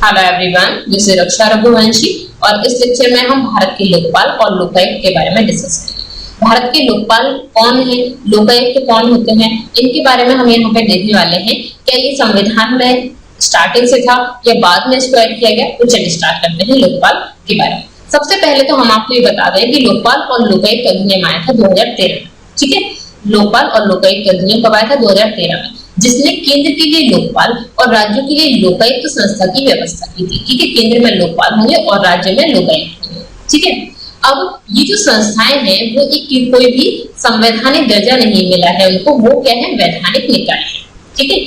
Hello everyone, this is रक्षा रघुवंशी और इस lecture में हम भारत के लोकपाल और लोकायुक्त के बारे में डिस्कस करेंगे। भारत के लोकपाल कौन है, लोकायुक्त कौन होते हैं, इनके बारे में हम यहाँ पे देखने वाले हैं। क्या ये संविधान में स्टार्टिंग से था या बाद में इसको ऐड किया गया? तो चलिए स्टार्ट करते हैं लोकपाल के बारे में। सबसे पहले तो हम आपको ये बता दें कि लोकपाल और लोकायुक्त अधिनियम आया था 2013 में। ठीक है, लोकपाल और लोकायुक्त अधिनियम कब आया था? 2013 में, जिसने केंद्र के लिए लोकपाल और राज्यों के लिए लोकायुक्त संस्था की व्यवस्था की थी। ठीक है, केंद्र में लोकपाल होंगे और राज्य में लोकायुक्त होंगे। ठीक है, अब ये जो संस्थाएं हैं वो एक कोई भी संवैधानिक दर्जा नहीं मिला है उनको, वो क्या है? वैधानिक निकाय है। ठीक है,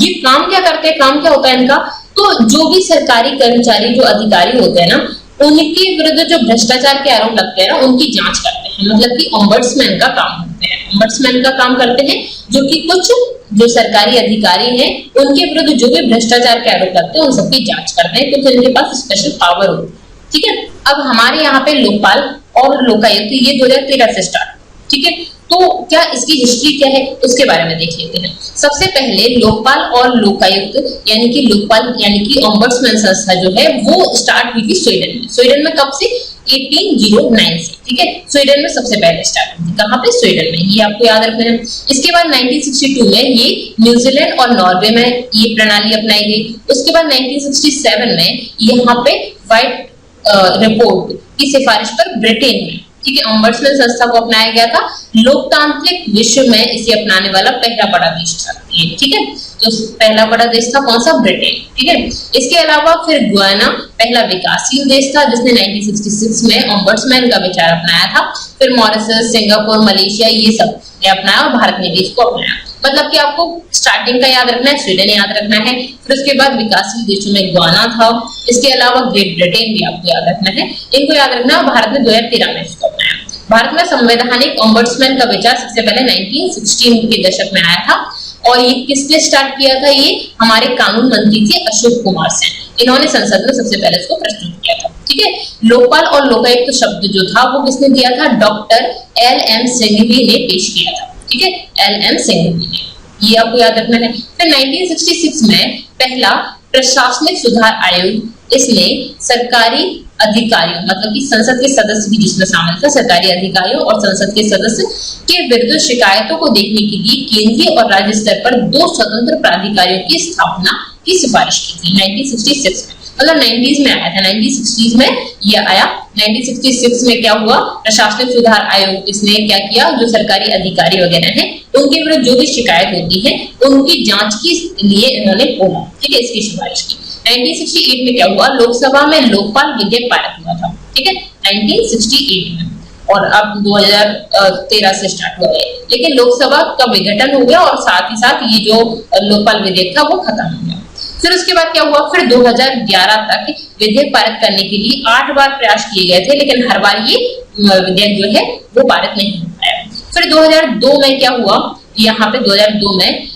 ये काम क्या करते हैं, काम क्या होता है इनका? तो जो भी सरकारी कर्मचारी, जो अधिकारी होते हैं ना, उनके विरुद्ध जो भ्रष्टाचार के आरोप लगते हैं ना, उनकी जांच करते हैं। मतलब कि ओम्बड्समैन का काम करते हैं। ओम्बड्समैन का काम करते हैं जो कि कुछ जो सरकारी अधिकारी हैं उनके विरुद्ध जो भी भ्रष्टाचार के आरोप लगते हैं उन सबकी जांच करते हैं, क्योंकि उनके पास स्पेशल पावर होती है। ठीक है, अब हमारे यहाँ पे लोकपाल और लोकायुक्त ये 2013 से स्टार्ट। ठीक है, तो क्या इसकी हिस्ट्री क्या है उसके बारे में देख लेते हैं। सबसे पहले लोकपाल और लोकायुक्त यानी कि लोकपाल यानी कि ओम्बड्समैन संस्था जो है वो स्टार्ट हुई थी स्वीडन में। स्वीडन में कब से? 1809 से। ठीक है, स्वीडन में सबसे पहले स्टार्ट हुई थी। कहाँ पे? स्वीडन में, ये आपको याद रखना है। इसके बाद 1962 में ये न्यूजीलैंड और नॉर्वे में ये प्रणाली अपनाई गई। उसके बाद 1967 में यहाँ पे व्हाइट रिपोर्ट की सिफारिश पर ब्रिटेन में, ठीक है, ओम्बड्समैन संस्था को अपनाया गया था। लोकतांत्रिक विश्व में इसे अपनाने वाला पहला बड़ा देश था ये। ठीक है, तो पहला बड़ा देश था कौन सा? ब्रिटेन। ठीक है, इसके अलावा फिर गुयाना पहला विकासशील देश था जिसने 1966 में ओम्बड्समैन का विचार अपनाया था। फिर मॉरिशस, सिंगापुर, मलेशिया ये सब ने अपनाया और भारत ने भी इसको अपनाया। मतलब कि आपको स्टार्टिंग का याद रखना है, स्वीडन याद रखना है, फिर उसके बाद विकासशील देशों में गुयाना था। इसके अलावा ग्रेट ब्रिटेन भी आपको याद रखना है, इनको याद रखना है। भारत ने 2013 में इसको अपनाया। भारत में संवैधानिक ओम्बड्समैन का विचार सबसे पहले 1916 के दशक में आया था और ये किसने स्टार्ट किया था? ये हमारे कानून मंत्री थे अशोक कुमार सेन। इन्होंने संसद में सबसे पहले इसको प्रस्तुत किया था। ठीक है, लोकपाल और लोकायुक्त शब्द जो था वो किसने दिया था? डॉक्टर LM सिंघवी ने पेश किया था। ठीक है, LM सिंघवी ने, ये आपको याद रखना है। फिर 1966 में पहला प्रशासनिक सुधार आयोग, इसने सरकारी अधिकारियों मतलब कि संसद के सदस्य भी जिसमें शामिल था, सरकारी अधिकारियों और संसद के सदस्य के विरुद्ध शिकायतों को देखने के लिए केंद्रीय और राज्य स्तर पर 2 स्वतंत्र प्राधिकारियों की स्थापना की सिफारिश की थी 1966 में। मतलब 90s में आया था, 1960s में ये आया। 1966 में क्या हुआ? प्रशासनिक सुधार आयोग, इसने क्या किया? जो सरकारी अधिकारी वगैरह हैं उनके विरुद्ध जो भी शिकायत होती है उनकी जांच के लिए इन्होंने बोला। ठीक है, इसकी सिफारिश की। 1968 में क्या हुआ? लोकसभा में लोकपाल विधेयक पारित हुआ था। ठीक है, 1968 में, और अब 2013 से स्टार्ट हुआ है। लेकिन लोकसभा का विघटन हो गया और साथ ही साथ ये जो लोकपाल विधेयक था वो खत्म हो गया। फिर उसके बाद क्या हुआ? फिर 2011 तक विधेयक पारित करने के लिए 8 बार प्रयास किए गए थे, लेकिन हर बार ये विधेयक जो है वो पारित नहीं हो पाया। फिर 2002 में क्या हुआ? यहाँ पे 2002 में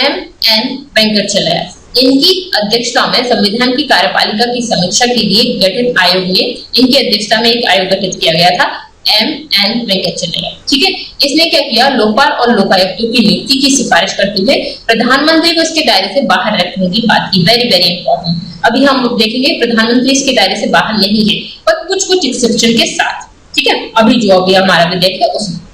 MN वेंकटचलैया, इनकी अध्यक्षता में संविधान की कार्यपालिका की समीक्षा के लिए गठित आयोग ने, इनकी अध्यक्षता में एक आयोग गठित किया गया था, MN वेंकटचलैया। ठीक है, इसने क्या किया? लोकपाल और लोकायुक्तों की नियुक्ति की सिफारिश करते हुए प्रधानमंत्री को इसके दायरे से बाहर रखने की बात की। Very very important. अभी हम देखेंगे प्रधानमंत्री इसके दायरे से बाहर नहीं है, पर कुछ एक्सेप्शन के साथ। ठीक है, अभी हमारा विधेयक है उसमें।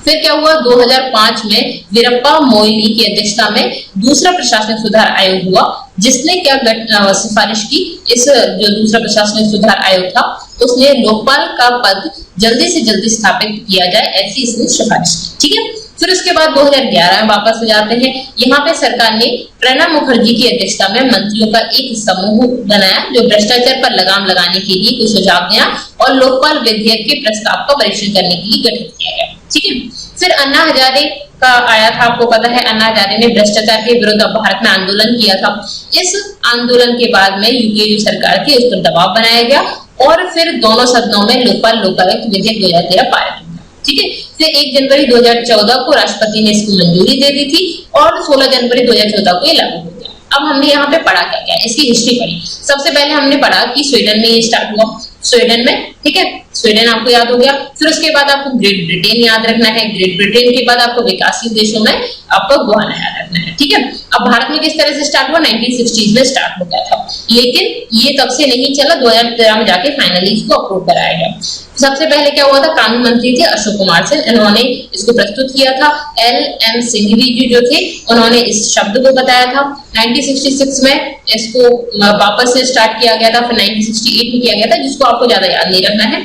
फिर क्या हुआ? 2005 में वीरप्पा मोइली की अध्यक्षता में दूसरा प्रशासनिक सुधार आयोग हुआ, जिसने क्या सिफारिश की? इस जो दूसरा प्रशासनिक सुधार आयोग था उसने लोकपाल का पद जल्दी से जल्दी स्थापित किया जाए, ऐसी इसने सिफारिश की। ठीक है, फिर उसके बाद 2011 में वापस हो जाते हैं। यहाँ पे सरकार ने प्रणब मुखर्जी की अध्यक्षता में मंत्रियों का एक समूह बनाया जो भ्रष्टाचार पर लगाम लगाने के लिए कुछ सुझाव दिया और लोकपाल विधेयक के प्रस्ताव का परीक्षण करने के लिए गठित किया गया। ठीक है, फिर अन्ना हजारे का आया था, आपको पता है अन्ना हजारे ने भ्रष्टाचार के विरुद्ध भारत में आंदोलन किया था। इस आंदोलन के बाद में यूपीए जो सरकार थी उस पर दबाव बनाया गया और फिर दोनों सदनों में लोकपाल लोकायुक्त विधेयक 2013 पारित हुआ। ठीक है, फिर 1 जनवरी 2014 को राष्ट्रपति ने इसको मंजूरी दे दी थी और 16 जनवरी 2014 को ये लागू हो गया। अब हमने यहाँ पे पढ़ा क्या क्या, इसकी हिस्ट्री पढ़ी। सबसे पहले हमने पढ़ा कि स्वीडन में ये स्टार्ट हुआ, स्वीडन में। ठीक है, स्वीडन आपको याद हो गया। फिर उसके बाद आपको ग्रेट ब्रिटेन याद रखना है। ग्रेट ब्रिटेन के बाद आपको विकासशील देशों में आपको गुयाना याद रखना है। ठीक है, अब भारत में किस तरह से स्टार्ट हुआ? 1960s में स्टार्ट हो गया था। लेकिन ये तब से नहीं चला, 2013 में जाके फाइनली इसको अप्रूव कराया गया। सबसे पहले क्या हुआ था, कानून मंत्री थे अशोक कुमार सिंह, इन्होंने इसको प्रस्तुत किया था। LM सिंघवी जी जो थे उन्होंने इस शब्द को बताया था। 1966 में इसको वापस से स्टार्ट किया गया था, फिर 1968 में किया गया था, जिसको आपको ज्यादा याद नहीं रखना है।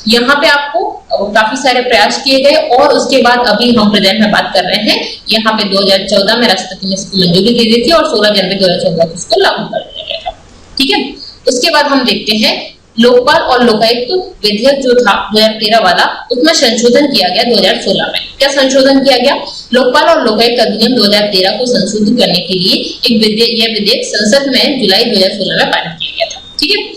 यहाँ पे आपको काफी सारे प्रयास किए गए और उसके बाद अभी हम प्रेजेंट में बात कर रहे हैं, यहाँ पे 2014 में राष्ट्रपति ने इसको मंजूरी दे दी थी और 16 जनवरी 2014 को इसको लागू कर दिया गया था। ठीक है, उसके बाद हम देखते हैं लोकपाल और लोकायुक्त विधेयक जो था 2013 वाला, उसमें संशोधन किया गया 2016 में। क्या संशोधन किया गया, लोकपाल और लोकायुक्त अधिनियम 2013 को संशोधित करने के लिए यह विधेयक संसद में जुलाई 2016 में पारित किया गया था। ठीक है,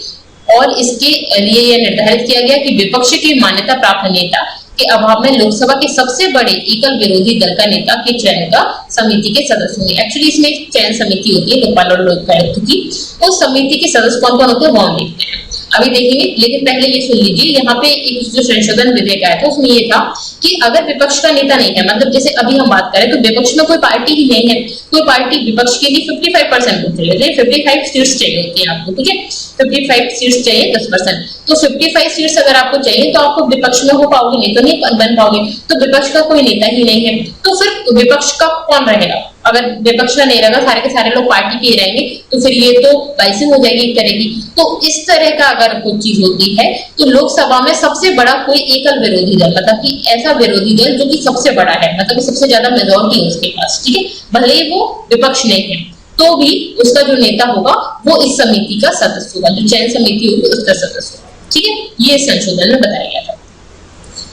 और इसके लिए यह निर्धारित किया गया कि विपक्ष के मान्यता प्राप्त नेता के अभाव में लोकसभा के सबसे बड़े एकल विरोधी दल का नेता के चयन का समिति के सदस्य होंगे। एक्चुअली इसमें एक चयन समिति होती है लोकपाल और लोकायुक्त की, उस समिति के सदस्य कौन कौन होते हैं वो हम देखते हैं, अभी देखेंगे। लेकिन पहले ये सुन लीजिए, यहाँ पे एक जो संशोधन विधेयक आया था उसमें ये था कि अगर विपक्ष का नेता नहीं है, मतलब जैसे अभी हम बात करें तो विपक्ष में कोई पार्टी ही नहीं है, कोई पार्टी विपक्ष के लिए 55% वोट चाहिए, 55 सीट्स चाहिए होती है आपको। ठीक है, 55 सीट्स चाहिए 10%, तो 55 सीट्स अगर आपको चाहिए तो आपको विपक्ष में हो पाओगे, नहीं तो नहीं बन पाओगे। तो विपक्ष का कोई नेता ही नहीं है, तो फिर विपक्ष का कौन रहेगा? अगर विपक्ष का नहीं रहेगा, सारे के सारे लोग पार्टी के ही रहेंगे, तो फिर ये तो बाइसिंग हो जाएगी एक तरह की। तो इस तरह का अगर कोई चीज होती है तो लोकसभा में सबसे बड़ा कोई एकल विरोधी दल, मतलब कि ऐसा विरोधी दल जो कि सबसे बड़ा है, मतलब सबसे ज्यादा मेजोरिटी है उसके पास, ठीक है, भले ही वो विपक्ष नहीं है, तो भी उसका जो नेता होगा वो इस समिति का सदस्य होगा, जो चयन समिति होगी उसका सदस्य होगा। ठीक है, ये संशोधन में बताया गया था।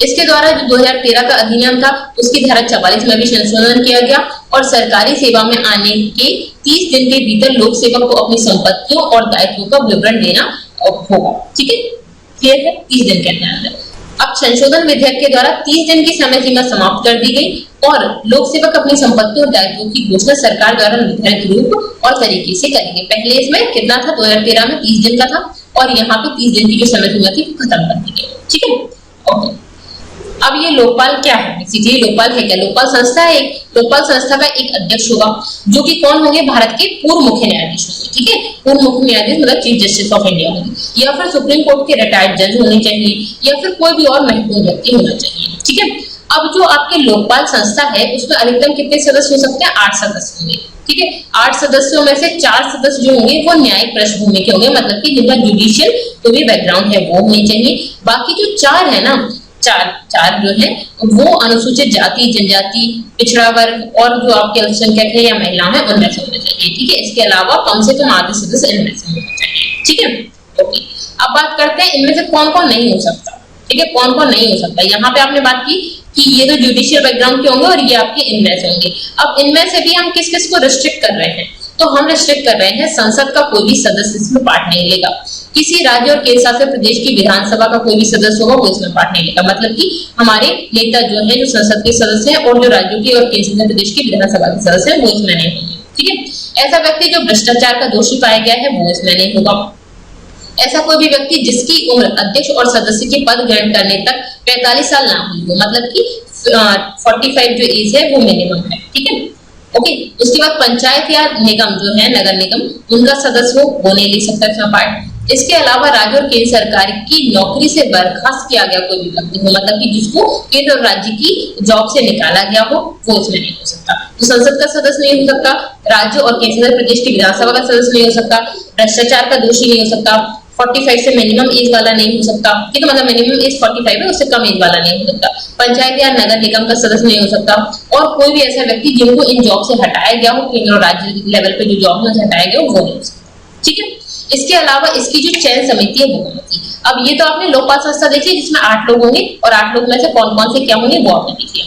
इसके द्वारा जो 2013 का अधिनियम था उसकी धारा 44 में भी संशोधन किया गया और सरकारी सेवा में आने के 30 दिन के भीतर लोक सेवक को अपनी संपत्तियों और दायित्वों का विवरण देना होगा। ठीक है, क्लियर है, 30 दिन के अंदर। अब संशोधन विधेयक के द्वारा 30 दिन की समय सीमा समाप्त कर दी गई और लोक सेवक अपनी संपत्ति और दायित्वों की घोषणा सरकार द्वारा निर्धारित रूप और तरीके से करेंगे। पहले इसमें कितना था, 2013 में 30 दिन का था और यहाँ पे 30 दिन की जो समय सीमा थी खत्म कर दी गई। ठीक है, ओके। अब ये लोकपाल क्या है, बेसिकली लोकपाल है क्या? लोकपाल संस्था है, लोकपाल संस्था का एक अध्यक्ष होगा जो कि कौन होंगे, भारत के पूर्व मुख्य न्यायाधीश होंगे। ठीक है, पूर्व मुख्य न्यायाधीश मतलब चीफ जस्टिस ऑफ इंडिया होंगे, या फिर सुप्रीम कोर्ट के रिटायर्ड जज होने चाहिए, या फिर कोई भी और महत्वपूर्ण व्यक्ति होना चाहिए। ठीक है, अब जो आपके लोकपाल संस्था है उसमें अधिकतम कितने सदस्य हो सकते हैं, 8 सदस्य होंगे। ठीक है, 8 सदस्यों में से 4 सदस्य जो होंगे वो न्यायिक पृष्ठभूमि के होंगे, मतलब कि जिनका जुडिशियल जो भी बैकग्राउंड है वो होनी चाहिए। बाकी जो 4 है ना, चार जो है वो अनुसूचित जाति, जनजाति, पिछड़ा वर्ग और जो आपके अल्पसंख्यक है या महिला है उनमें से होना चाहिए। ठीक है, इसके अलावा कम से कम आधे सदस्य इनमें से होना चाहिए। ठीक है, ओके। अब बात करते हैं इनमें से कौन कौन नहीं हो सकता। ठीक है, कौन कौन नहीं हो सकता, यहाँ पे आपने बात की कि ये तो जुडिशियल बैकग्राउंड के होंगे और ये आपके इनमें से होंगे। अब इनमें से भी हम किस किस को रिस्ट्रिक्ट कर रहे हैं, तो हम रिस्ट्रिक्ट कर रहे हैं संसद का कोई भी सदस्य इसमें पार्ट नहीं लेगा, किसी राज्य और केंद्र शासित प्रदेश की विधानसभा का कोई भी सदस्य होगा वो इसमें पार्ट नहीं लेगा, मतलब कि हमारे नेता जो है जो संसद के सदस्य हैं और जो राज्यों के और केंद्र शासित प्रदेश की विधानसभा के सदस्य हैं वो इसमें नहीं होंगे। ठीक है, ऐसा व्यक्ति जो भ्रष्टाचार का दोषी पाया गया है वो इसमें नहीं होगा। ऐसा कोई भी व्यक्ति जिसकी उम्र अध्यक्ष और सदस्य के पद ग्रहण करने तक 45 साल ना हुई हो, मतलब कि 45 जो एज है वो मिनिमम है। ठीक है, ओके। उसके बाद पंचायत या निगम जो है, नगर निगम, उनका सदस्य हो वो नहीं ले सकता इसमें पार्ट। इसके अलावा राज्य और केंद्र सरकार की नौकरी से बर्खास्त किया गया कोई भी व्यक्ति हो, मतलब कि जिसको केंद्र और राज्य की जॉब से निकाला गया हो वो इसमें नहीं हो सकता। तो संसद का सदस्य नहीं हो सकता, राज्य और केंद्र शासित प्रदेश की विधानसभा का सदस्य नहीं हो सकता, भ्रष्टाचार का दोषी नहीं हो सकता, 45 से मिनिमम एज वाला नहीं हो सकता। ठीक है, मतलब मिनिमम एज 45 है, उससे कम एज वाला नहीं हो सकता, पंचायत या नगर निगम का सदस्य नहीं हो सकता, और कोई भी ऐसा व्यक्ति जिनको इन जॉब से हटाया गया हो, केंद्र और राज्य लेवल पे जो जॉब में हटाया गया हो वो नहीं हो सकता। ठीक है, इसके अलावा इसकी जो चयन समिति है वो होगी। अब ये तो आपने लोकपाल संस्था देखी जिसमें 8 लोग होंगे और 8 लोग में से कौन कौन से क्या होंगे वो आपने देख लिया।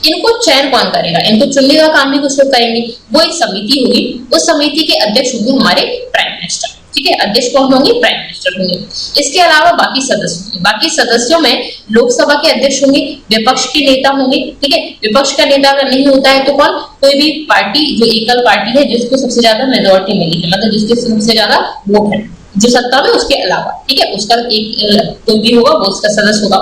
इनको चयन कौन करेगा, इनको चुनने का काम भी कुछ लोग करेंगे, वो एक समिति होगी, उस समिति के अध्यक्ष होंगे हमारे प्राइम मिनिस्टर। ठीक है, अध्यक्ष कौन होंगे, प्राइम मिनिस्टर होंगे। इसके अलावा बाकी सदस्य होंगे, बाकी सदस्यों में लोकसभा के अध्यक्ष होंगे, विपक्ष के नेता होंगे। ठीक है, विपक्ष का नेता अगर नहीं होता है तो कौन, कोई भी पार्टी जो एकल पार्टी है जिसको सबसे ज्यादा मेजोरिटी मिली है, मतलब जिसके सबसे ज्यादा वोट है जो सत्ता में उसके अलावा। ठीक है, उसका एक कोई भी होगा वो उसका सदस्य होगा।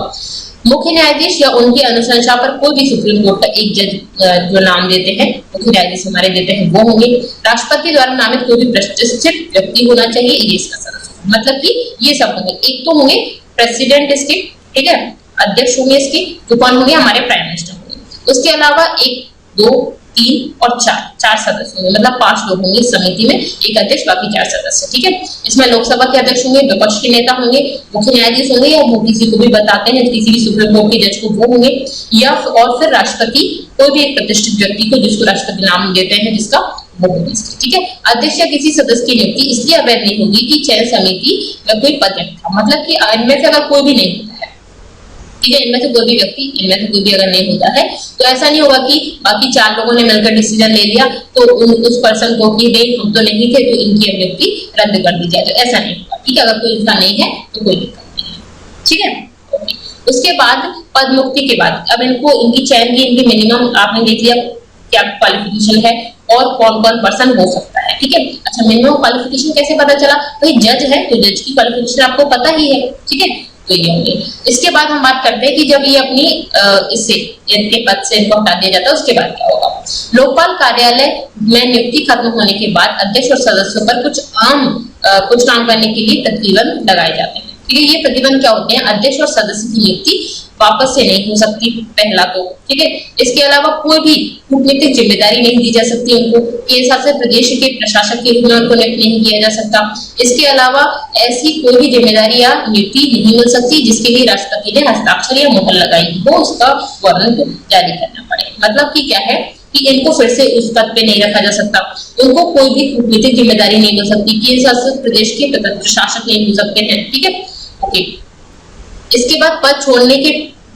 मुख्य न्यायाधीश या उनकी अनुशंसा पर कोई भी सुप्रीम कोर्ट का एक जज जो नाम देते हैं, मुख्य न्यायाधीश हमारे देते हैं, वो होंगे। राष्ट्रपति द्वारा नामित कोई भी प्रतिष्ठित व्यक्ति होना चाहिए, ये इसका सदस्य। मतलब कि ये सब होंगे। एक तो होंगे प्रेसिडेंट इसके, ठीक है, अध्यक्ष होंगे इसके, जो कौन होंगे, हमारे प्राइम मिनिस्टर होंगे। उसके अलावा 1, 2, 3 और 4 सदस्य होंगे, मतलब 5 लोग होंगे इस समिति में, एक अध्यक्ष बाकी 4 सदस्य, ठीक है। इसमें लोकसभा के अध्यक्ष होंगे, विपक्ष के नेता होंगे, मुख्य न्यायाधीश होंगे, या वो किसी को भी बताते हैं, किसी भी सुप्रीम कोर्ट के जज को वो होंगे, या और फिर राष्ट्रपति, कोई भी एक प्रतिष्ठित व्यक्ति को जिसको राष्ट्रपति नाम देते हैं जिसका, वो होंगे, ठीक है। अध्यक्ष या किसी सदस्य की नियुक्ति इसलिए अवैध नहीं होगी कि चयन समिति में कोई पद था, मतलब कि इनमें से अगर कोई भी नहीं होता है, ठीक है, इनमें से कोई भी व्यक्ति, इनमें से कोई भी अगर नहीं होता है तो ऐसा नहीं होगा कि बाकी 4 लोगों ने मिलकर डिसीजन ले लिया तो उस पर्सन को कि नहीं हम तो नहीं थे तो इनकी नियुक्ति रद्द कर दी जाए, तो ऐसा नहीं होगा, ठीक है। अगर कोई इंसान नहीं है तो कोई दिक्कत नहीं है, ठीक है। उसके बाद पद मुक्ति के बाद अब इनको, इनकी चयन की इनकी मिनिमम आपने देख लिया क्या क्वालिफिकेशन है और कौन कौन पर्सन हो सकता है, ठीक है। अच्छा, मिनिमम क्वालिफिकेशन कैसे पता चला, भाई जज है तो जज की क्वालिफिकेशन आपको पता ही है, ठीक है, तो ये होंगे। इसके बाद हम बात करते हैं कि जब ये अपनी इससे इनके पद से इनको हटा दिया जाता है उसके बाद क्या होगा। लोकपाल कार्यालय में नियुक्ति खत्म होने के बाद अध्यक्ष और सदस्यों पर कुछ काम करने के लिए प्रतिबंध लगाए जाते हैं, ठीक है। ये प्रतिबंध क्या होते हैं, अध्यक्ष और सदस्य की नियुक्ति वापस से नहीं हो सकती, पहला तो, ठीक है। इसके अलावा कोई भी कूटनीतिक जिम्मेदारी नहीं दी जा सकती उनको, केंद्र शासित प्रदेश के प्रशासक के रूप में उनको नियुक्त नहीं किया जा सकता। इसके अलावा ऐसी कोई भी जिम्मेदारी या नियुक्ति नहीं मिल सकती जिसके लिए राष्ट्रपति ने हस्ताक्षर या मुहर लगाई हो, उसका वारंट जारी करना पड़े। मतलब कि क्या है कि इनको फिर से उस पद पे नहीं रखा जा सकता, उनको कोई भी कूटनीतिक जिम्मेदारी नहीं मिल सकती, केंद्र शासित प्रदेश के प्रशासक नहीं हो सकते हैं, ठीक है, ओके। इसके बाद पद छोड़ने के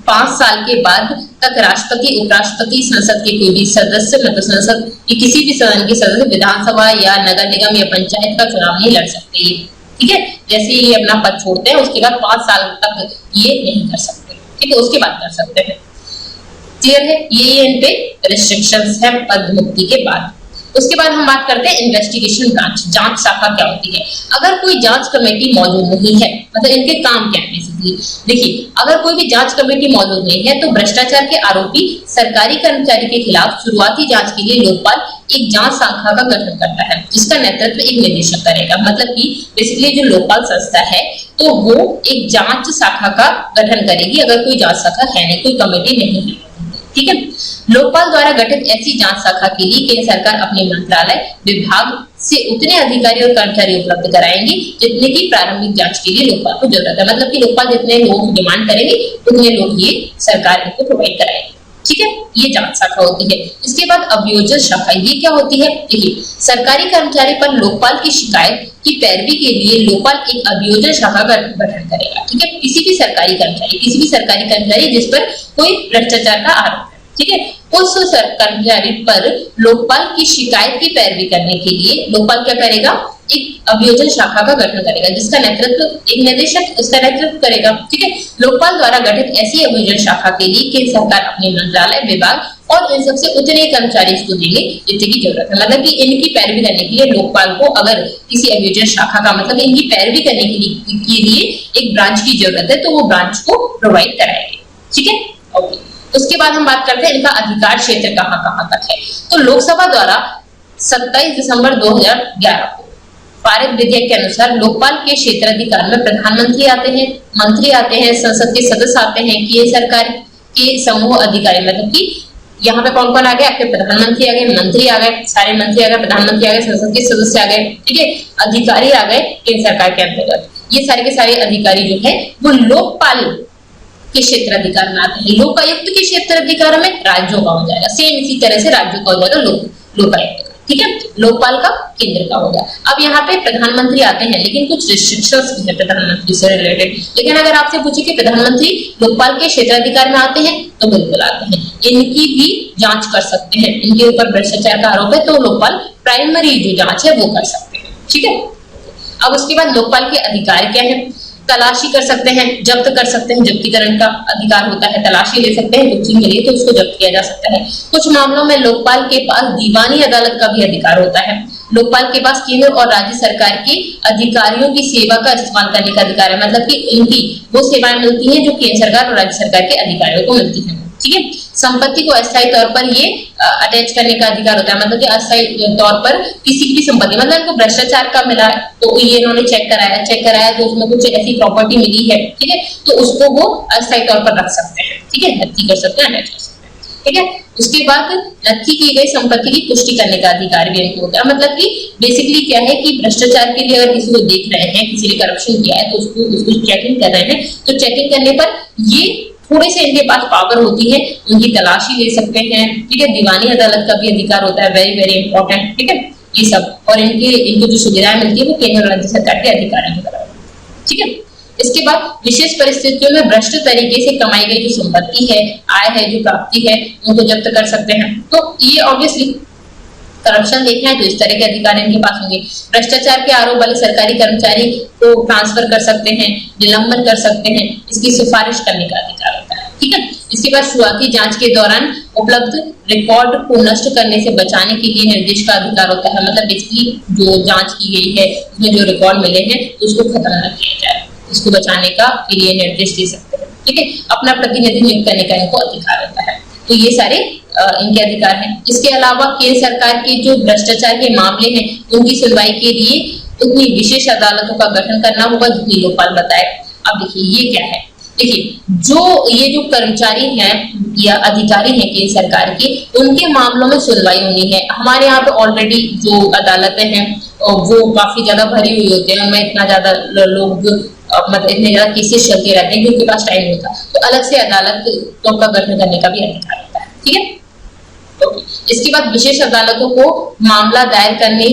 5 साल के बाद तक राष्ट्रपति, उपराष्ट्रपति, संसद के कोई भी सदस्य, मतलब संसद के किसी भी सदन के सदस्य विधानसभा या नगर निगम या पंचायत का चुनाव नहीं लड़ सकते, ठीक है। जैसे ये अपना पद छोड़ते हैं उसके बाद 5 साल तक ये नहीं कर सकते, ठीक है, उसके बाद कर सकते हैं, क्लियर है। ये इन पे रिस्ट्रिक्शंस है पद मुक्ति के बाद। उसके बाद हम बात करते हैं इन्वेस्टिगेशन ब्रांच, जांच शाखा क्या होती है। अगर कोई जांच कमेटी मौजूद नहीं है, मतलब इनके काम क्या है बेसिकली, देखिए अगर कोई भी जांच कमेटी मौजूद नहीं है तो भ्रष्टाचार के आरोपी सरकारी कर्मचारी के खिलाफ शुरुआती जांच के लिए लोकपाल एक जांच शाखा का गठन करता है जिसका नेतृत्व एक निदेशक करेगा। मतलब कि बेसिकली जो लोकपाल संस्था है तो वो एक जांच शाखा का गठन करेगी, अगर कोई जांच शाखा है नहीं, कोई कमेटी नहीं है, ठीक है। लोकपाल द्वारा गठित ऐसी जांच शाखा के लिए केंद्र सरकार अपने मंत्रालय, विभाग से उतने अधिकारी और कर्मचारी उपलब्ध कराएंगे जितने की प्रारंभिक जांच के लिए लोकपाल को जरूरत है। मतलब कि लोकपाल जितने लोगों की डिमांड करेंगे उतने लोग ये सरकार को प्रोवाइड कराएंगे, ठीक है। ये जांच शाखा होती है। इसके बाद अभियोजन शाखा, ये क्या होती है, देखिए सरकारी कर्मचारी पर लोकपाल की शिकायत की पैरवी के लिए लोकपाल एक अभियोजन शाखा का गठन करेगा, ठीक है। किसी भी सरकारी कर्मचारी जिस पर कोई भ्रष्टाचार का आरोप है, ठीक है, उस कर्मचारी पर लोकपाल की शिकायत की पैरवी करने के लिए लोकपाल क्या करेगा, एक अभियोजन शाखा का गठन करेगा जिसका नेतृत्व एक निदेशक उसका नेतृत्व करेगा, ठीक है। लोकपाल द्वारा गठित ऐसी अभियोजन शाखा के लिए केंद्र सरकार अपने मंत्रालय, विभाग और इन सबसे उतने कर्मचारी इसको देंगे जितने की जरूरत है। मतलब कि इनकी पैरवी करने के लिए लोकपाल को अगर किसी अभियोजन शाखा का मतलब इनकी पैरवी करने के लिए एक ब्रांच की जरूरत है तो वो ब्रांच को प्रोवाइड कराएंगे, ठीक है, ओके। उसके बाद हम बात करते हैं इनका अधिकार क्षेत्र कहां तक है। तो लोकसभा द्वारा 27 दिसंबर 2011 को पारित विधेयक के अनुसार लोकपाल के क्षेत्राधिकार में प्रधानमंत्री आते हैं, मंत्री आते हैं, संसद के सदस्य आते हैं, केंद्र सरकार के समूह अधिकारी, मतलब कि यहाँ पे कौन कौन आ गए, आपके प्रधानमंत्री आ गए, मंत्री आ गए, सारे मंत्री आ गए, प्रधानमंत्री आ गए, संसद के सदस्य आ गए, ठीक है, अधिकारी आ गए केंद्र सरकार के अंतर्गत। ये सारे के सारे अधिकारी जो है वो लोकपाल के क्षेत्राधिकार में आते हैं। लोकायुक्त के क्षेत्राधिकार में राज्यों का हो जाएगा, सेम इसी तरह से राज्यों का हो जाएगा लोकायुक्त का, ठीक है, लोकपाल का केंद्र का होगा। अब यहाँ पे प्रधानमंत्री आते हैं लेकिन कुछ रिस्ट्रिक्शंस भी है प्रधानमंत्री से रिलेटेड। लेकिन अगर आपसे पूछे कि प्रधानमंत्री लोकपाल के क्षेत्राधिकार में आते हैं तो बिल्कुल आते हैं, इनकी भी जांच कर सकते हैं, इनके ऊपर भ्रष्टाचार का आरोप है तो लोकपाल प्राइमरी जो जांच है वो कर सकते हैं, ठीक है। अब उसके बाद लोकपाल के अधिकार क्या है, तलाशी कर सकते हैं, जब्त कर सकते हैं, जब्तीकरण का अधिकार होता है, तलाशी ले सकते हैं, कुछ चीज मिली तो उसको जब्त किया जा सकता है। कुछ मामलों में लोकपाल के पास दीवानी अदालत का भी अधिकार होता है। लोकपाल के पास केंद्र और राज्य सरकार के अधिकारियों की सेवा का इस्तेमाल करने का अधिकार है, मतलब कि इनकी वो सेवाएं मिलती हैं जो केंद्र सरकार और राज्य सरकार के अधिकारियों को मिलती हैं। ठीक है, संपत्ति को अस्थायी तौर पर ये अटैच करने का अधिकार होता है, मतलब कि अस्थायी तौर पर किसी की भी संपत्ति, मतलब इनको भ्रष्टाचार का मिला तो ये इन्होंने चेक कराया तो उसमें कुछ ऐसी प्रॉपर्टी मिली है, ठीक है, तो उसको वो अस्थायी तौर पर रख सकते हैं, ठीक है, नत्थी कर सकते हैं, अटैच कर सकते हैं, ठीक है। उसके बाद नत्थी की गई संपत्ति की पुष्टि करने का अधिकार भी इनको होता है, मतलब कि बेसिकली क्या है कि भ्रष्टाचार के लिए अगर किसी को देख रहे हैं, किसी ने करप्शन किया है तो उसको चेकिंग कर रहे हैं, तो चेकिंग करने पर ये थोड़े से इनके पास पावर होती है, उनकी तलाशी ले सकते हैं, ठीक है, दीवानी अदालत का भी अधिकार होता है, वेरी वेरी इंपॉर्टेंट, ठीक है, ये सब, और इनको जो सुविधाएं मिलती है वो केंद्र और राज्य सरकार के अधिकारियों के द्वारा, ठीक है। इसके बाद विशेष परिस्थितियों में भ्रष्ट तरीके से कमाई गई जो संपत्ति है, आय है, जो प्राप्ति है, उनको जब्त कर सकते हैं। तो ये ऑब्वियसली करप्शन देखना है तो इस तरह के अधिकार इनके पास होंगे। भ्रष्टाचार के आरोप वाले सरकारी कर्मचारी को ट्रांसफर कर सकते हैं, निलंबन कर सकते हैं, इसकी सिफारिश करने का अधिकार होता है, ठीक है। इसके बाद शुरुआती जांच के दौरान उपलब्ध रिकॉर्ड को नष्ट करने से बचाने के लिए निर्देश का अधिकार होता है, मतलब बेसिकली जो जांच की गई है उसमें जो रिकॉर्ड मिले हैं उसको खत्म न किया जाए, उसको बचाने का के लिए निर्देश दे सकते हैं, ठीक है। अपना प्रतिनिधि नियुक्त करने का इनको अधिकार होता है। तो ये सारे इनके अधिकार हैं। इसके अलावा केंद्र सरकार के जो भ्रष्टाचार के मामले हैं उनकी सुनवाई के लिए उतनी विशेष अदालतों का गठन करना होगा जितनी लोकपाल बताए। अब देखिए ये क्या है, देखिए जो कर्मचारी हैं या अधिकारी हैं केंद्र सरकार के, उनके मामलों में सुनवाई होनी है। हमारे यहाँ पे ऑलरेडी जो अदालतें हैं वो काफी ज्यादा भरी हुई होती है, उनमें इतना ज्यादा लोग मतलब इतने ज्यादा केसेस चलते रहते हैं कि उनके पास टाइम होता है, तो अलग से अदालतों का गठन करने का भी अधिकार होता है, ठीक है। इसके बाद विशेष अदालतों को मामला दायर करने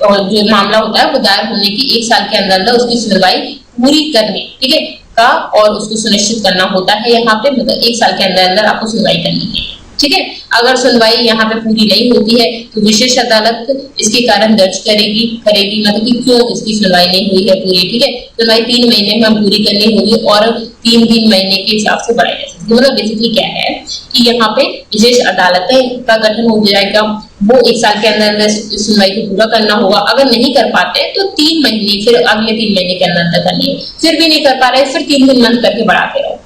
और जो मामला होता है वो दायर होने की 1 साल के अंदर उसकी सुनवाई पूरी करने, ठीक है, का और उसको सुनिश्चित करना होता है। यहाँ पे मतलब 1 साल के अंदर आपको सुनवाई करनी है, ठीक है। अगर सुनवाई यहाँ पे पूरी नहीं होती है तो विशेष अदालत इसके कारण दर्ज करेगी मतलब कि क्यों इसकी सुनवाई नहीं हुई है पूरी, ठीक है। सुनवाई 3 महीने में हम पूरी करनी होगी और 3 महीने के हिसाब से बढ़ाई जा सकती है। मतलब बेसिकली क्या है कि यहाँ पे विशेष अदालतें का गठन हो जाएगा, वो 1 साल के अंदर सुनवाई को पूरा करना होगा। अगर नहीं कर पाते तो 3 महीने, फिर अगले 3 महीने के अंदर करनी है, फिर भी नहीं कर पा रहे फिर 3 मंथ करके बढ़ाते रहो,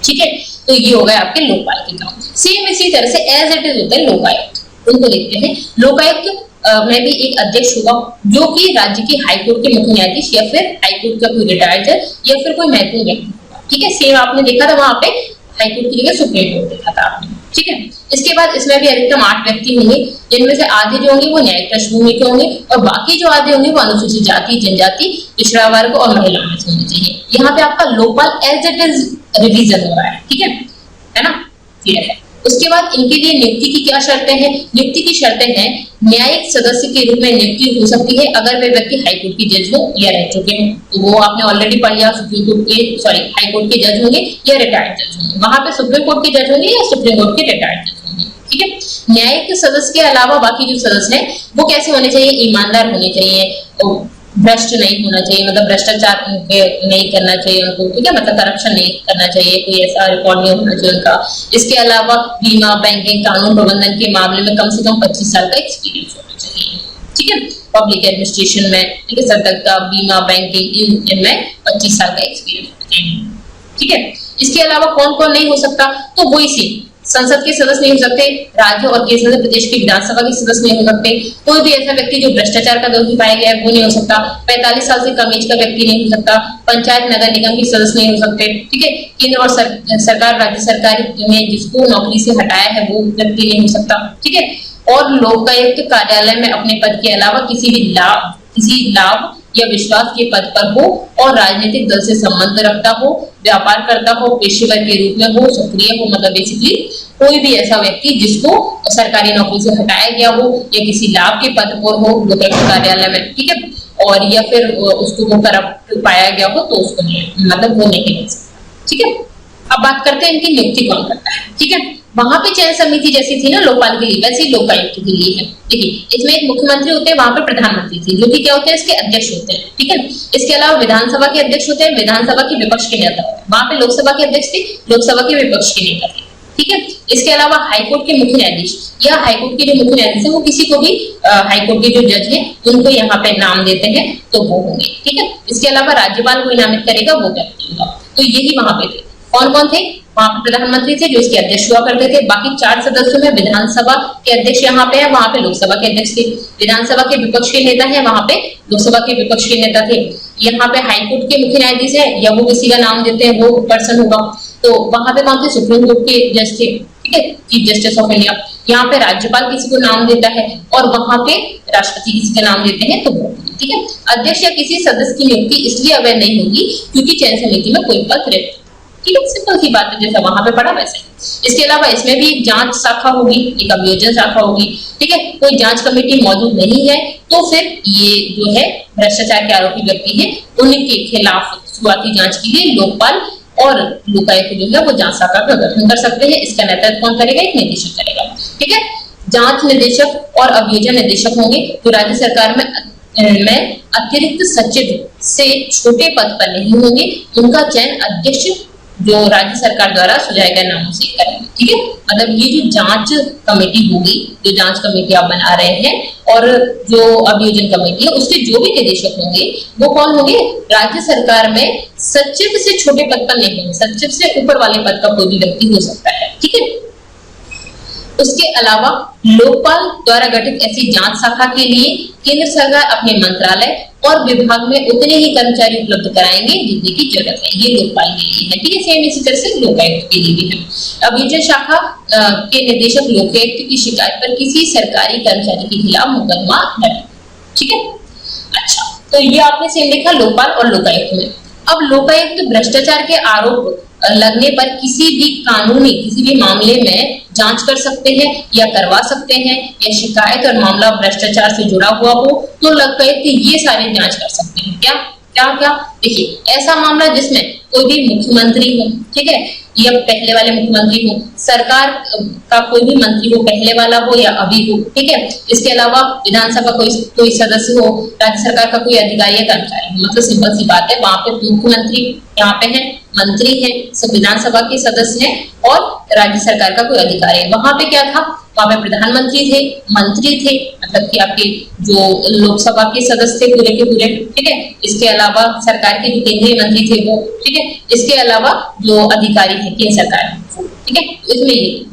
ठीक है। तो ये हो गए आपके लोकपाल के काम। सेम इसी तरह से एज इट इज होता है लोकायुक्त, उनको देखते हैं। लोकायुक्त में भी एक अध्यक्ष होगा जो कि राज्य के हाईकोर्ट के मुख्य न्यायाधीश या फिर हाईकोर्ट का कोई रिटायर्ड जज या फिर कोई महत्वपूर्ण व्यक्ति होगा, ठीक है। सेम आपने देखा था वहां पे हाईकोर्ट की जगह सुप्रीम कोर्ट देखा था आपने, ठीक है। इसके बाद इसमें भी अधिकतम 8 व्यक्ति होंगे, जिनमें से आधे जो होंगे वो न्यायिक पृष्ठभूमि के होंगे और बाकी जो आधे होंगे वो अनुसूचित जाति, जनजाति, पिछड़ा वर्ग और महिलाओं में होने चाहिए। यहाँ पे आपका Lokpal as it is revision हो रहा है, ठीक है ना, क्लियर है। उसके बाद इनके लिए नियुक्ति की क्या शर्तें हैं? नियुक्ति की शर्तें हैं न्यायिक सदस्य के रूप में नियुक्ति हो सकती है अगर वे व्यक्ति हाईकोर्ट के जज हो या रह चुके हैं, तो वो आपने ऑलरेडी पढ़ लिया, सुप्रीम कोर्ट के हाईकोर्ट के जज होंगे या रिटायर्ड जज होंगे। वहां पे सुप्रीम कोर्ट के जज होंगे या सुप्रीम कोर्ट के रिटायर्ड जज होंगे, ठीक है। न्यायिक सदस्य के अलावा बाकी जो सदस्य हैं वो कैसे होने चाहिए? ईमानदार होने चाहिए, भ्रष्ट नहीं होना चाहिए, मतलब भ्रष्टाचार नहीं करना चाहिए उनको, ठीक है, मतलब करप्शन नहीं करना चाहिए, कोई ऐसा रिकॉर्ड नहीं होना चाहिए उनका। इसके अलावा बीमा, बैंकिंग, कानून प्रबंधन के मामले में कम से कम 25 साल का एक्सपीरियंस होना चाहिए, ठीक है। पब्लिक एडमिनिस्ट्रेशन में, ठीक है, सतर्कता, बीमा, बैंकिंग, इनमें 25 साल का एक्सपीरियंस होना चाहिए, ठीक है। इसके अलावा कौन कौन नहीं हो सकता? तो वही सी संसद के सदस्य नहीं हो सकते, राज्य और केंद्र प्रदेश की विधानसभा के सदस्य नहीं हो सकते, कोई भी ऐसा व्यक्ति जो भ्रष्टाचार का दोषी पाया गया है वो नहीं हो सकता, 45 साल से कम एज का व्यक्ति नहीं हो सकता, पंचायत नगर निगम के सदस्य नहीं हो सकते, ठीक है। केंद्र और सरकार, राज्य सरकार में जिसको नौकरी से हटाया है वो व्यक्ति नहीं हो सकता, ठीक है। और लोकायुक्त कार्यालय में अपने पद के अलावा किसी लाभ या विश्वास के पद पर हो और राजनीतिक दल से संबंध रखता हो, व्यापार करता हो, पेशेवर के रूप में हो, सक्रिय हो, मतलब बेसिकली कोई भी ऐसा व्यक्ति जिसको सरकारी नौकरी से हटाया गया हो या किसी लाभ के पद पर हो लोकायुक्त कार्यालय में, ठीक है, और या फिर उसको वो करप्ट पाया गया हो तो उसको नहीं, मतलब वो नहीं मिल सकता, ठीक है। अब बात करते हैं इनकी नियुक्ति कौन करता है, ठीक है। वहां पे चयन समिति जैसी थी ना लोकपाल के लिए, वैसे ही लोकायुक्त के लिए है। देखिए इसमें एक मुख्यमंत्री होते हैं, वहां पे प्रधानमंत्री थे जो कि क्या होते हैं, इसके अध्यक्ष होते हैं, ठीक है। इसके अलावा विधानसभा के अध्यक्ष होते हैं, विधानसभा के विपक्ष के नेता होते हैं। वहां पे लोकसभा के अध्यक्ष थे, लोकसभा के विपक्ष के नेता थे, ठीक है। इसके अलावा हाईकोर्ट के मुख्य न्यायाधीश या हाईकोर्ट के जो मुख्य न्यायाधीश है वो किसी को भी हाईकोर्ट के जो जज हैं उनको यहाँ पे नाम देते हैं तो वो होंगे, ठीक है। इसके अलावा राज्यपाल को नामित करेगा वो व्यक्ति होगा। तो यही वहां पे थे। कौन कौन थे? वहां पे प्रधानमंत्री थे जो इसके अध्यक्ष हुआ करते थे। बाकी 4 सदस्यों में विधानसभा के अध्यक्ष यहाँ पे है, वहां पे लोकसभा के अध्यक्ष थे। विधानसभा के विपक्ष के नेता है, वहां पे लोकसभा के विपक्ष के नेता थे। यहाँ पे हाईकोर्ट के मुख्य न्यायाधीश है या वो किसी का नाम देते हैं वो पर्सन होगा। तो वहां पे कौन थे? सुप्रीम कोर्ट के जज थे, ठीक है, चीफ जस्टिस ऑफ इंडिया। यहाँ पे राज्यपाल किसी को नाम देता है और वहां पे राष्ट्रपति किसी का नाम देते हैं तो वो, ठीक है। अध्यक्ष या किसी सदस्य की नियुक्ति इसलिए अवैध नहीं होगी क्योंकि चयन समिति में कोई पद रिक्त, ठीक है, सिंपल सी बात है, जैसा वहां पे पढ़ा वैसे। इसके अलावा इसमें भी एक जांच शाखा होगी, एक अभियोजन शाखा होगी, ठीक है। कोई जांच कमेटी मौजूद नहीं है तो फिर ये जो है भ्रष्टाचार के आरोपी व्यक्ति है उनके खिलाफ शुरुआती जांच के लिए लोकपाल और लोकायुक्त जो है वो जांच शाखा का गठन कर सकते हैं। इसका नेतृत्व कौन करेगा? एक निदेशक करेगा, ठीक है। जांच निदेशक और अभियोजन निदेशक होंगे जो राज्य सरकार में अतिरिक्त सचिव से छोटे पद पर नहीं होंगे। उनका चयन अध्यक्ष जो राज्य सरकार द्वारा सुझाए गए नामों से करेंगे, ठीक है। मतलब ये जो जांच कमेटी होगी, जो जांच कमेटी आप बना रहे हैं और जो अभियोजन कमेटी है उसके जो भी निदेशक होंगे वो कौन होंगे? राज्य सरकार में सचिव से छोटे पद पर नहीं होंगे, सचिव से ऊपर वाले पद का कोई भी व्यक्ति हो सकता है, ठीक है। उसके अलावा लोकपाल द्वारा गठित ऐसी जांच शाखा के लिए केंद्र सरकार अपने मंत्रालय और विभाग में उतने ही कर्मचारी उपलब्ध कराएंगे जितने की जरूरत है। ये लोकपाल के लिए है, ठीक है। सेम इसी तरह से लोकायुक्त के लिए भी है। अभियोजन शाखा के निदेशक लोकायुक्त की शिकायत पर किसी सरकारी कर्मचारी के खिलाफ मुकदमा लड़े, ठीक है। अच्छा, तो ये आपने सेम देखा लोकपाल और लोकायुक्त में। अब लोकायुक्त भ्रष्टाचार के आरोप लगने पर किसी भी मामले में जांच कर सकते हैं या करवा सकते हैं, या शिकायत और मामला भ्रष्टाचार से जुड़ा हुआ हो तो लोकायुक्त ये सारे जांच कर सकते हैं। क्या क्या क्या? देखिए, ऐसा मामला जिसमें कोई भी मुख्यमंत्री हो, ठीक है, या पहले वाले मुख्यमंत्री हो, सरकार का कोई भी मंत्री हो, पहले वाला हो या अभी हो, ठीक है। इसके अलावा विधानसभा कोई सदस्य हो, राज्य सरकार का कोई अधिकारी या कर्मचारी, मतलब सिंपल सी बात है, वहां पे मुख्यमंत्री यहाँ पे है, मंत्री है, सब विधानसभा के सदस्य हैं और राज्य सरकार का कोई अधिकारी है। वहां पे क्या था? वहां पे प्रधानमंत्री थे, मंत्री थे, मतलब कि आपके जो लोकसभा के सदस्य थे पूरे के पूरे, ठीक है। इसके अलावा सरकार के जो केंद्रीय मंत्री थे वो, ठीक है। इसके अलावा जो अधिकारी थे केंद्र सरकार, ठीक है। इसमें ये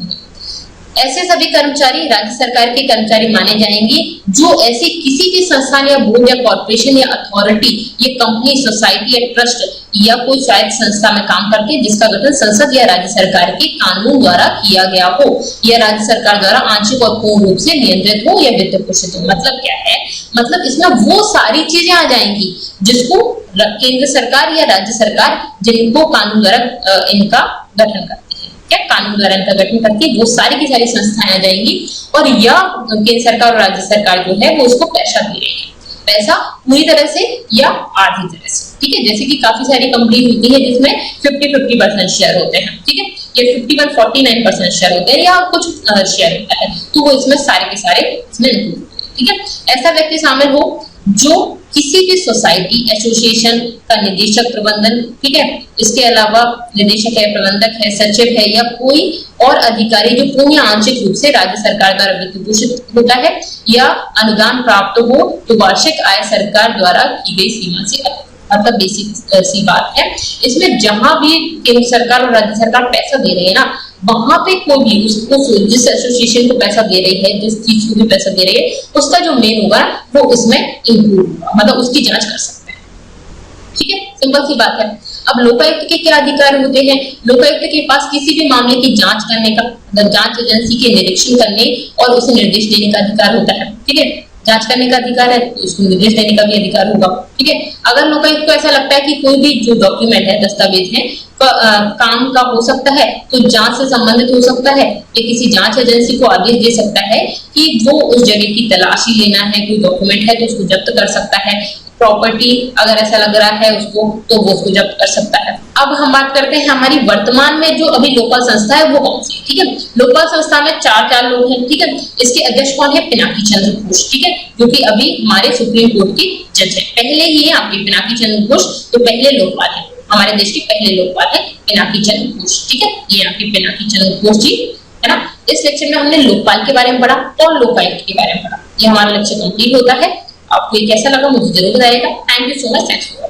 ऐसे सभी कर्मचारी राज्य सरकार के कर्मचारी माने जाएंगे जो ऐसी किसी भी संस्थान या बोर्ड या कॉर्पोरेशन या अथॉरिटी या कंपनी, सोसाइटी या ट्रस्ट या कोई शायद संस्था में काम करते हैं जिसका गठन संसद या राज्य सरकार के कानून द्वारा किया गया हो या राज्य सरकार द्वारा आंशिक और पूर्ण रूप से नियंत्रित हो या वित्त पोषित हो। मतलब क्या है? मतलब इसमें वो सारी चीजें आ जाएंगी जिसको केंद्र सरकार या राज्य सरकार जिनको कानून द्वारा इनका गठन करती है, क्या कानून द्वारा इनका गठन करती है, वो सारी की सारी संस्थाएं आ जाएंगी और यह केंद्र सरकार और राज्य सरकार जो है वो उसको पैसा दे रही है, पैसा पूरी तरह से या आधी तरह से, ठीक है। जैसे कि काफी सारी कंपनी होती है जिसमें 50-50% शेयर होते हैं, ठीक है, या 51-49% शेयर होते हैं या कुछ शेयर होता है, तो वो इसमें सारे के सारे इसमें इंक्लूड, ठीक है। ऐसा व्यक्ति शामिल हो जो किसी भी सोसाइटी, एसोसिएशन का निदेशक, प्रबंधन, ठीक है, इसके अलावा निदेशक है, प्रबंधक है, सचिव है या कोई और अधिकारी जो पूर्ण या आंशिक रूप से राज्य सरकार द्वारा वित्त पोषित होता है या अनुदान प्राप्त हो तो वार्षिक आय सरकार द्वारा की गई सीमा से अधिक, मतलब बेसिक सी बात है। इसमें जहां भी केंद्र सरकार और राज्य सरकार पैसा दे रही है ना, वहां पे कोई भी उसको जिस एसोसिएशन को पैसा दे रही है, जिस चीज को भी पैसा दे रही है, उसका जो मेन होगा वो इसमें इंक्लूड होगा, मतलब उसकी जांच कर सकते हैं, ठीक है। सिंपल सी बात है। अब लोकायुक्त के क्या अधिकार होते हैं? लोकायुक्त के पास किसी भी मामले की जांच करने का, जांच एजेंसी के निरीक्षण करने और उसे निर्देश देने का अधिकार होता है, ठीक है। जांच करने का अधिकार है तो उसको निर्देश देने का भी अधिकार होगा, ठीक है। अगर लोकायुक्त को ऐसा लगता है कि कोई भी जो डॉक्यूमेंट है, दस्तावेज है, काम का हो सकता है तो जांच से संबंधित हो सकता है या किसी जांच एजेंसी को आदेश दे सकता है कि वो उस जगह की तलाशी लेना है, कोई डॉक्यूमेंट है तो उसको जब्त कर सकता है, प्रॉपर्टी अगर ऐसा लग रहा है उसको तो वो उसको जब्त कर सकता है। अब हम बात करते हैं हमारी वर्तमान में जो अभी लोकपाल संस्था है वो कौन सी, ठीक है। लोकपाल संस्था में चार लोग हैं, ठीक है। इसके अध्यक्ष कौन है? पिनाकी चंद्र घोष, ठीक है, जो कि अभी हमारे सुप्रीम कोर्ट के जज है। पहले ही है आपके पिनाकी चंद्र घोष, तो पहले लोकपाल है, हमारे देश के पहले लोकपाल है पिनाकी चंद्र घोष, ठीक है। ये आपके पिनाकी चंद्र घोष जी है ना। इस लेक्चर में हमने लोकपाल के बारे में पढ़ा और लोकायुक्त के बारे में पढ़ा। ये हमारा लेक्चर कंप्लीट होता है। आपको ये कैसा लगा मुझे जरूर बताइएगा। Thank you so much. Thanks for